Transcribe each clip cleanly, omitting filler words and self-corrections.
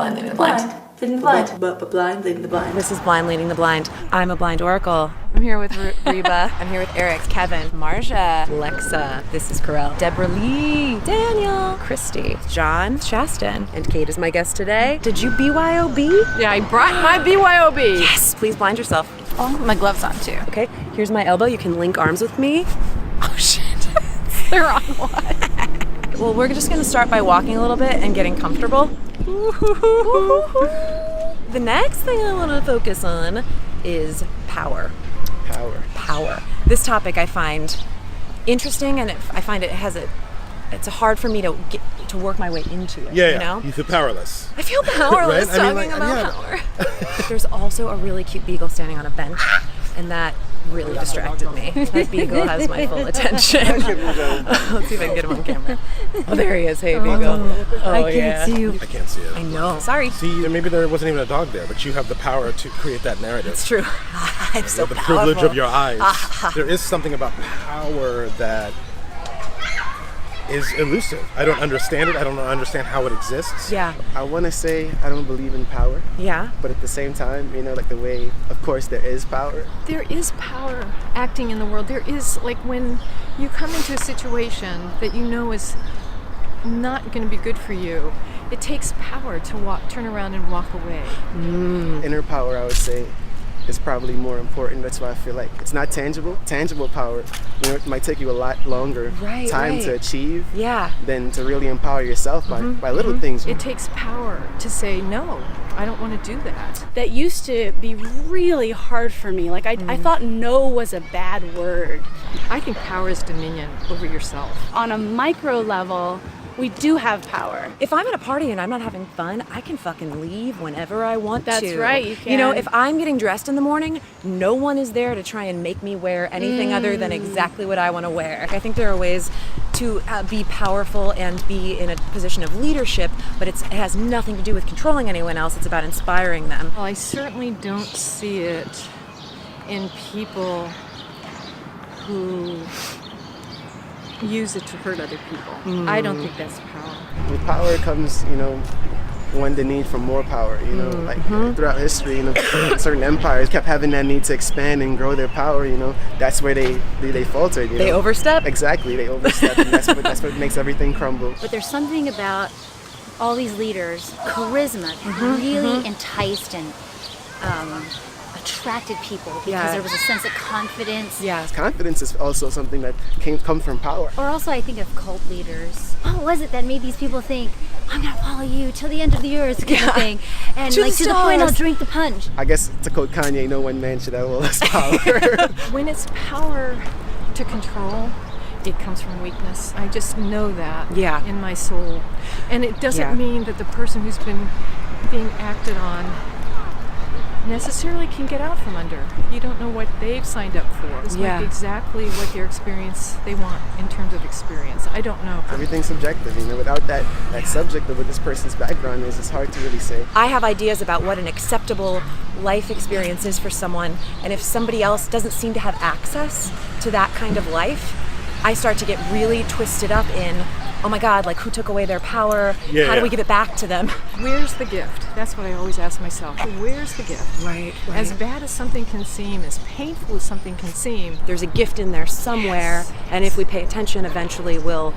Blind leading the blind. Leading the blind. Blind leading the blind. This is Blind Leading the Blind. I'm a blind oracle. I'm here with Reba. I'm here with Eric, Kevin, Marcia, Alexa. This is Carell, Deborah Lee, Daniel, Christy, John, Shaston, and Kate is my guest today. Did you BYOB? Yeah, I brought my BYOB. Yes, please blind yourself. Oh, my gloves on too. Okay, here's my elbow. You can link arms with me. Oh shit. They're on what? Well, we're just gonna start by walking a little bit and getting comfortable. The next thing I want to focus on is power. Power. This topic I find interesting, and I find it's hard for me to work my way into it. Yeah, you know? You feel powerless. I feel powerless Right? talking about power. There's also a really cute beagle standing on a bench, and that really distracted me. That beagle has my full attention. Let's see if I can get him on camera. Oh, there he is. Hey, beagle. Oh, I can't see you. I can't see it. I know. Sorry. See, maybe there wasn't even a dog there, but you have the power to create that narrative. It's true. I'm so the powerful. privilege of your eyes. There is something about power that is elusive. I don't understand it. I don't understand how it exists. Yeah. I want to say I don't believe in power. Yeah. But at the same time, like the way, of course, there is power. There is power acting in the world. There is, like, when you come into a situation that you know is not going to be good for you, it takes power to turn around and walk away. Inner power, I would say, is probably more important. That's why I feel like it's not tangible. Tangible power, it might take you a lot longer time to achieve than to really empower yourself by little things. It takes power to say, no, I don't want to do that. That used to be really hard for me. Like I thought no was a bad word. I think power is dominion over yourself. On a micro level, we do have power. If I'm at a party and I'm not having fun, I can fucking leave whenever I want to. That's right, you can. You know, if I'm getting dressed in the morning, no one is there to try and make me wear anything other than exactly what I want to wear. I think there are ways to be powerful and be in a position of leadership, but it has nothing to do with controlling anyone else. It's about inspiring them. Well, I certainly don't see it in people who use it to hurt other people. I don't think that's power. With power comes, the need for more power. Throughout history, certain empires kept having that need to expand and grow their power. That's where they faltered. They overstep? Exactly, they overstep, and that's what makes everything crumble. But there's something about all these leaders, charisma, really enticed and attracted people because there was a sense of confidence. Yes. Confidence is also something that comes from power. Or also I think of cult leaders. What was it that made these people think, I'm going to follow you till the end of the earth kind of thing. And To like the to the point, I'll stars. drink the punch. I guess to quote Kanye, no one man should have all this power. When it's power to control, it comes from weakness. I just know that in my soul. And it doesn't mean that the person who's been being acted on necessarily can get out from under. You don't know what they've signed up for. It's like exactly what their experience they want in terms of experience. I don't know. Everything's subjective, without that subject of what this person's background is, it's hard to really say. I have ideas about what an acceptable life experience is for someone, and if somebody else doesn't seem to have access to that kind of life, I start to get really twisted up in, oh my God, like who took away their power? How do we give it back to them? Where's the gift? That's what I always ask myself. Where's the gift? Right. As bad as something can seem, as painful as something can seem, There's a gift in there somewhere, and if we pay attention, eventually we'll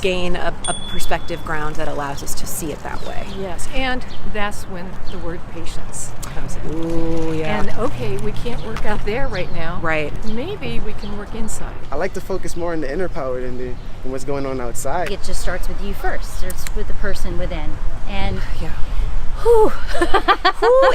gain a perspective ground that allows us to see it that way. yes. And that's when the word patience comes in. Ooh, yeah. And okay, we can't work out there right now. Right. Maybe we can work inside. I like to focus more on the inner power than what's going on outside. It just starts with you first. Starts with the person within. And Whew,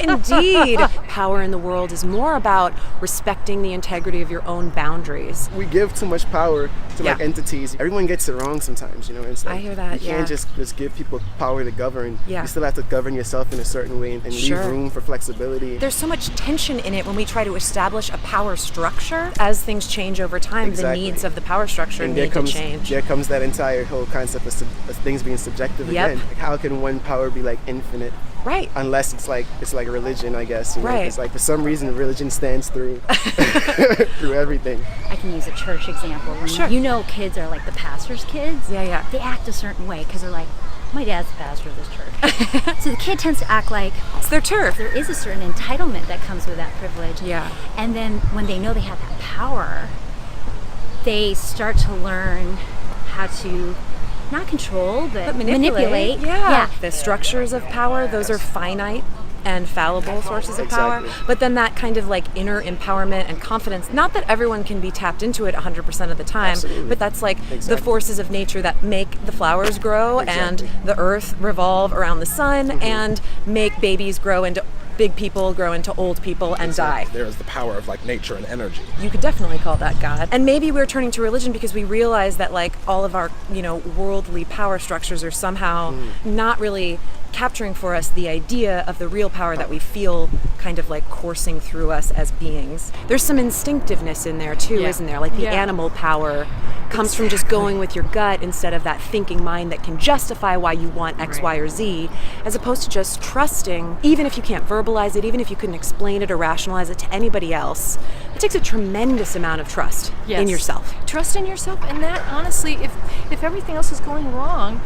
indeed. Power in the world is more about respecting the integrity of your own boundaries. We give too much power to entities. Everyone gets it wrong sometimes, It's like, I hear that, you can't just give people power to govern. Yeah. You still have to govern yourself in a certain way and leave room for flexibility. There's so much tension in it when we try to establish a power structure. As things change over time, the needs of the power structure need to change. There comes that entire whole concept of things being subjective again. Like, how can one power be like infinite? Right. Unless it's like religion, I guess. Right. It's like for some reason religion stands through through everything. I can use a church example. When kids are like the pastor's kids. Yeah. They act a certain way because they're like, My dad's the pastor of this church. So the kid tends to act like it's their turf. There is a certain entitlement that comes with that privilege. Yeah. And then when they know they have that power, they start to learn how to not control, but manipulate. Yeah. The structures of power, those are finite and fallible sources of power. But then that kind of like inner empowerment and confidence, not that everyone can be tapped into it 100% of the time, but that's like the forces of nature that make the flowers grow and the earth revolve around the sun and make babies grow into big people, grow into old people and die. There's the power of like nature and energy. You could definitely call that God. And maybe we're turning to religion because we realize that like all of our, worldly power structures are somehow not really capturing for us the idea of the real power that we feel kind of like coursing through us as beings. There's some instinctiveness in there too, isn't there? Like the animal power comes from just going with your gut instead of that thinking mind that can justify why you want X, Y, or Z, as opposed to just trusting, even if you can't verbalize it, even if you couldn't explain it or rationalize it to anybody else. It takes a tremendous amount of trust in yourself. Trust in yourself, and that honestly, if everything else is going wrong,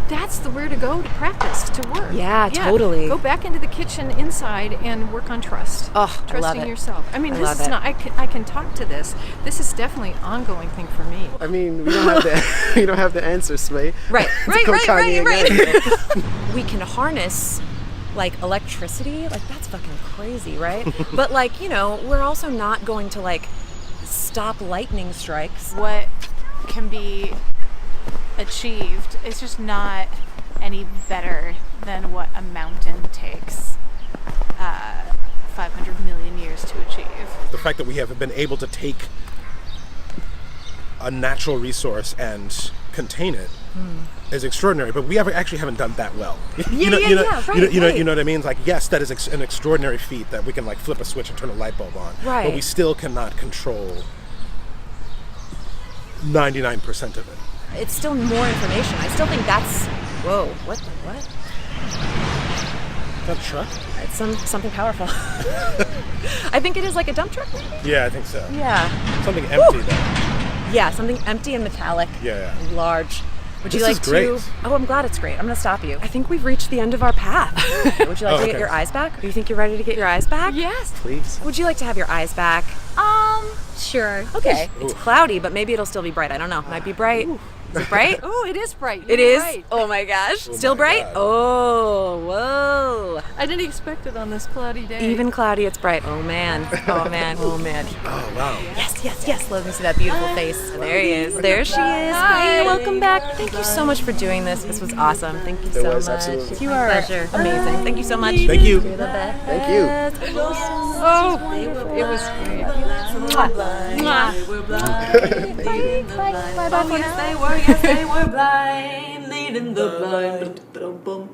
that's the where to go to practice, to work. Yeah, totally. Go back into the kitchen inside and work on trust. Oh, Trusting yourself. I mean, this is not, I can talk to this. This is definitely an ongoing thing for me. I mean, we don't have the answer, Sway. Right. We can harness like electricity, like that's fucking crazy, right? But like, we're also not going to like stop lightning strikes. What can be achieved is just not any better than what a mountain takes 500 million years to achieve. The fact that we have been able to take a natural resource and contain it is extraordinary, but we actually haven't done that well. You know what I mean? Like, yes, that is an extraordinary feat that we can like flip a switch and turn a light bulb on, but we still cannot control 99% of it. It's still more information. I still think that's... Whoa, what? Is that a truck? It's something powerful. I think it is like a dump truck, maybe? Yeah, I think so. Yeah. Something empty, though. Yeah, something empty and metallic. Yeah. Large. Would this you like is great. to... Oh, I'm glad it's great. I'm going to stop you. I think we've reached the end of our path. Would you like to get your eyes back? Do you think you're ready to get your eyes back? Yes. Please. Would you like to have your eyes back? Sure. Okay. It's cloudy, but maybe it'll still be bright. I don't know. Might be bright. Is it bright? Oh, it is bright. It is? Bright. Oh my gosh. Still bright? God. Oh, whoa. I didn't expect it on this cloudy day. Even cloudy, it's bright. Oh man. Oh man. Oh man. Oh, wow. Yes. Let me see that beautiful face. There he is. There she is. Hey, welcome back. Thank you so much for doing this. This was awesome. Thank you so much. Absolutely. You are Pleasure. amazing. Thank you so much. Thank you. You're the best. Thank you. Oh, it was great. We're blind. Bye for now. Yes, they were blind, leading the blind. Ba-dum-bum.